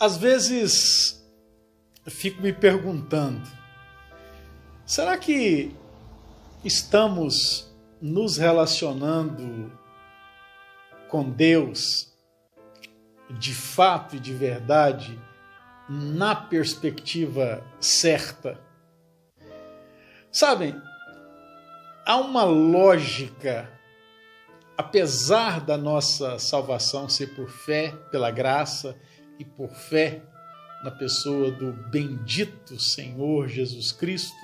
Às vezes eu fico me perguntando, será que estamos nos relacionando com Deus de fato e de verdade na perspectiva certa? Sabem, há uma lógica, apesar da nossa salvação ser por fé, pela graça e por fé na pessoa do bendito Senhor Jesus Cristo,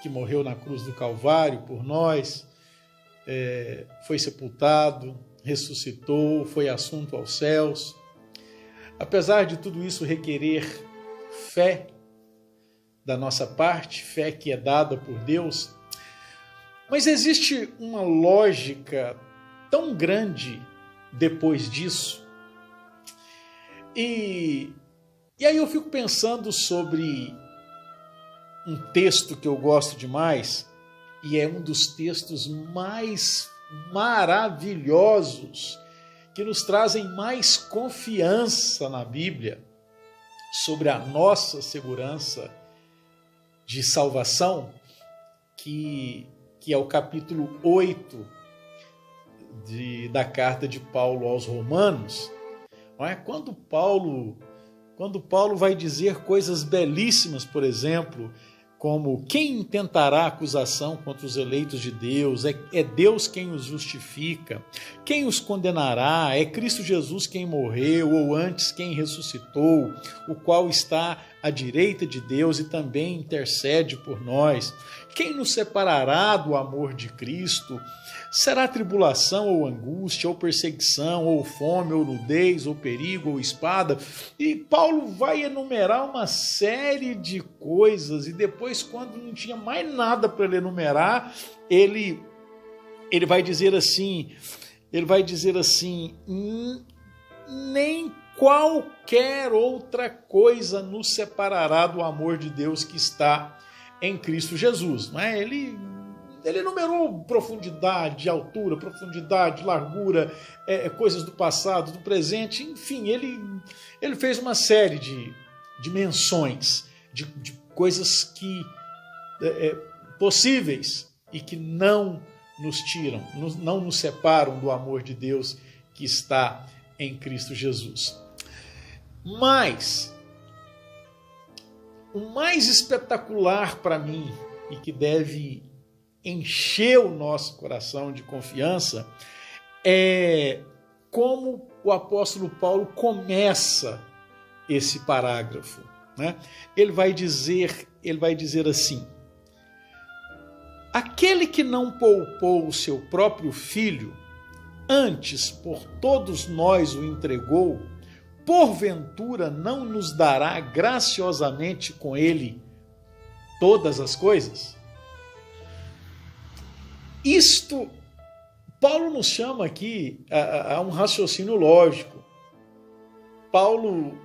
que morreu na cruz do Calvário por nós, foi sepultado, ressuscitou, foi assunto aos céus. Apesar de tudo isso requerer fé da nossa parte, fé que é dada por Deus, mas existe uma lógica tão grande depois disso. E aí eu fico pensando sobre um texto que eu gosto demais, e é um dos textos mais maravilhosos, que nos trazem mais confiança na Bíblia sobre a nossa segurança de salvação, que é o capítulo 8 da carta de Paulo aos Romanos. Não é? Quando Paulo vai dizer coisas belíssimas, por exemplo, como quem intentará acusação contra os eleitos de Deus? É Deus quem os justifica. Quem os condenará? É Cristo Jesus quem morreu, ou antes quem ressuscitou, o qual está à direita de Deus e também intercede por nós. Quem nos separará do amor de Cristo? Será tribulação ou angústia, ou perseguição, ou fome, ou nudez, ou perigo, ou espada? E Paulo vai enumerar uma série de coisas, e depois, quando não tinha mais nada para ele enumerar, ele vai dizer assim, nem qualquer outra coisa nos separará do amor de Deus que está em Cristo Jesus. Não é? Ele enumerou profundidade, altura, profundidade, largura, coisas do passado, do presente, enfim, ele fez uma série de menções, de coisas que possíveis e que não nos tiram, não nos separam do amor de Deus que está em Cristo Jesus. Mas o mais espetacular para mim, e que deve encher o nosso coração de confiança, é como o apóstolo Paulo começa esse parágrafo, né? Ele vai dizer assim: aquele que não poupou o seu próprio filho, antes por todos nós o entregou, porventura não nos dará graciosamente com ele todas as coisas? Isto, Paulo nos chama aqui a um raciocínio lógico. Paulo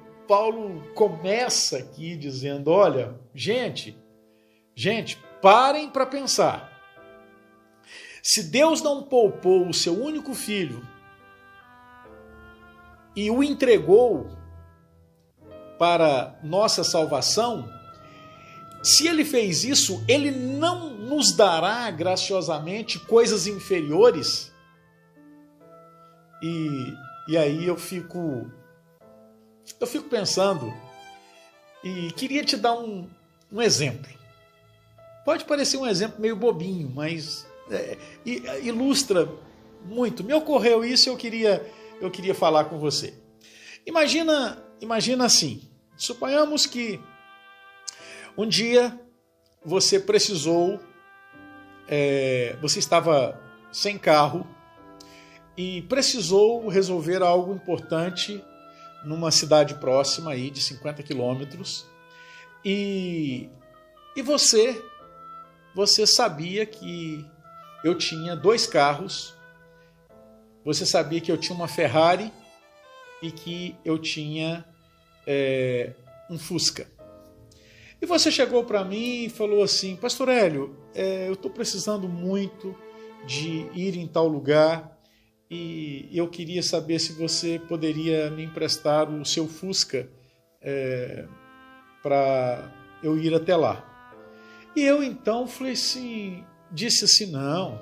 começa aqui dizendo, olha, gente, parem para pensar. Se Deus não poupou o seu único filho e o entregou para nossa salvação, se ele fez isso, ele não nos dará graciosamente coisas inferiores? E aí eu fico pensando, e queria te dar um exemplo. Pode parecer um exemplo meio bobinho, mas ilustra muito. Me ocorreu isso e eu queria falar com você. Imagina assim, suponhamos que um dia você precisou, você estava sem carro e precisou resolver algo importante numa cidade próxima aí de 50 quilômetros, e você sabia que eu tinha 2 carros, você sabia que eu tinha uma Ferrari e que eu tinha um Fusca. E você chegou para mim e falou assim, Pastor Hélio, eu estou precisando muito de ir em tal lugar e eu queria saber se você poderia me emprestar o seu Fusca para eu ir até lá. E eu então falei assim, disse assim, não,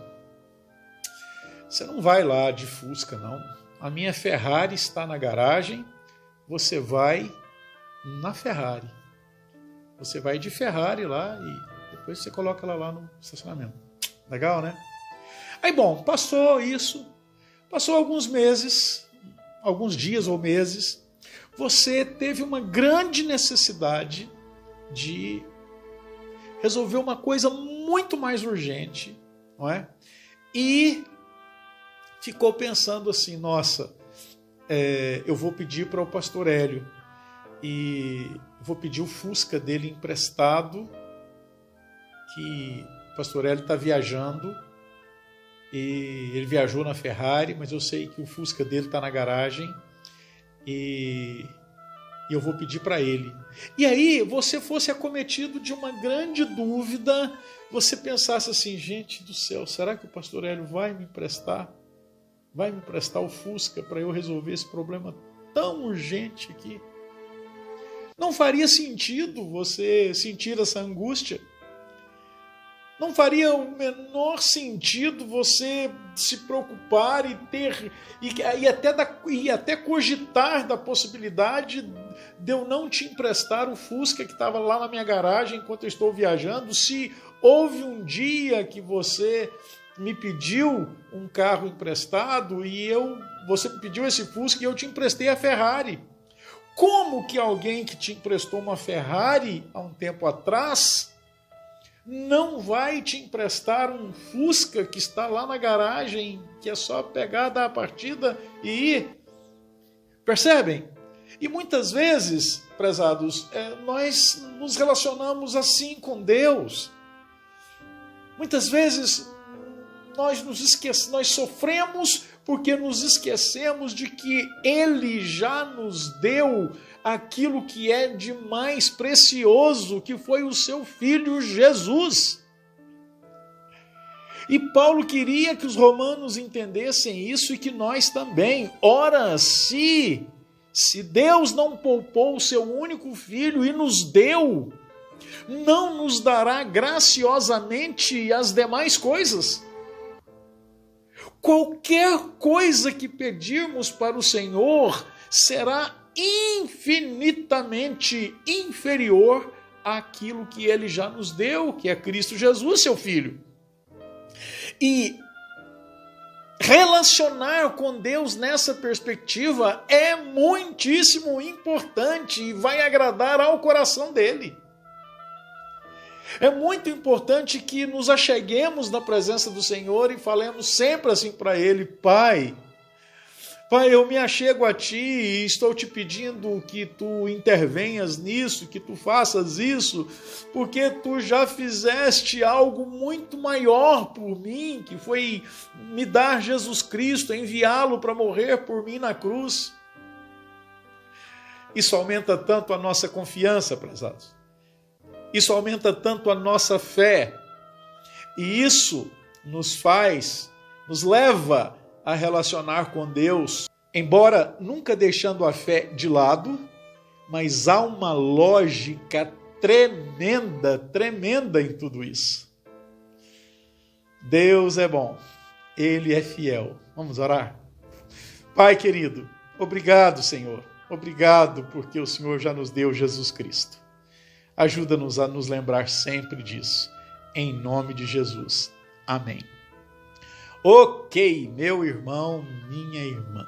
você não vai lá de Fusca, não. A minha Ferrari está na garagem, você vai na Ferrari. Você vai de Ferrari lá e depois você coloca ela lá no estacionamento. Legal, né? Aí, bom, passou isso, passou alguns meses, alguns dias ou meses, você teve uma grande necessidade de resolver uma coisa muito mais urgente, não é? E ficou pensando assim, nossa, eu vou pedir para o pastor Hélio e vou pedir o Fusca dele emprestado, que o pastor Hélio está viajando e ele viajou na Ferrari, mas eu sei que o Fusca dele está na garagem e eu vou pedir para ele. E aí você fosse acometido de uma grande dúvida, você pensasse assim, gente do céu, será que o pastor Hélio vai me emprestar o Fusca para eu resolver esse problema tão urgente aqui? Não faria sentido você sentir essa angústia? Não faria o menor sentido você se preocupar e até cogitar da possibilidade de eu não te emprestar o Fusca que estava lá na minha garagem enquanto eu estou viajando? Se houve um dia que você me pediu um carro emprestado e você me pediu esse Fusca e eu te emprestei a Ferrari. Como que alguém que te emprestou uma Ferrari há um tempo atrás não vai te emprestar um Fusca que está lá na garagem, que é só pegar, dar a partida e ir? Percebem? E muitas vezes, prezados, nós nos relacionamos assim com Deus. Muitas vezes nós sofremos porque nos esquecemos de que Ele já nos deu aquilo que é de mais precioso, que foi o seu Filho Jesus. E Paulo queria que os romanos entendessem isso e que nós também. Ora, se Deus não poupou o seu único Filho e nos deu, não nos dará graciosamente as demais coisas? Qualquer coisa que pedirmos para o Senhor será infinitamente inferior àquilo que Ele já nos deu, que é Cristo Jesus, seu Filho. E relacionar com Deus nessa perspectiva é muitíssimo importante e vai agradar ao coração dele. É muito importante que nos acheguemos na presença do Senhor e falemos sempre assim para Ele, Pai, eu me achego a Ti e estou te pedindo que Tu intervenhas nisso, que Tu faças isso, porque Tu já fizeste algo muito maior por mim, que foi me dar Jesus Cristo, enviá-lo para morrer por mim na cruz. Isso aumenta tanto a nossa confiança, prezados. Isso aumenta tanto a nossa fé. E isso nos leva a relacionar com Deus, embora nunca deixando a fé de lado, mas há uma lógica tremenda em tudo isso. Deus é bom, Ele é fiel. Vamos orar? Pai querido, obrigado, Senhor. Obrigado porque o Senhor já nos deu Jesus Cristo. Ajuda-nos a nos lembrar sempre disso. Em nome de Jesus. Amém. Ok, meu irmão, minha irmã.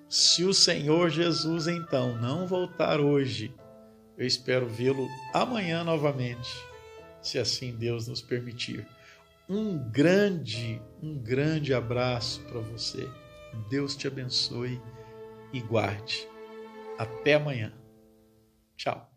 Se o Senhor Jesus, então, não voltar hoje, eu espero vê-lo amanhã novamente, se assim Deus nos permitir. Um grande abraço para você. Deus te abençoe e guarde. Até amanhã. Tchau.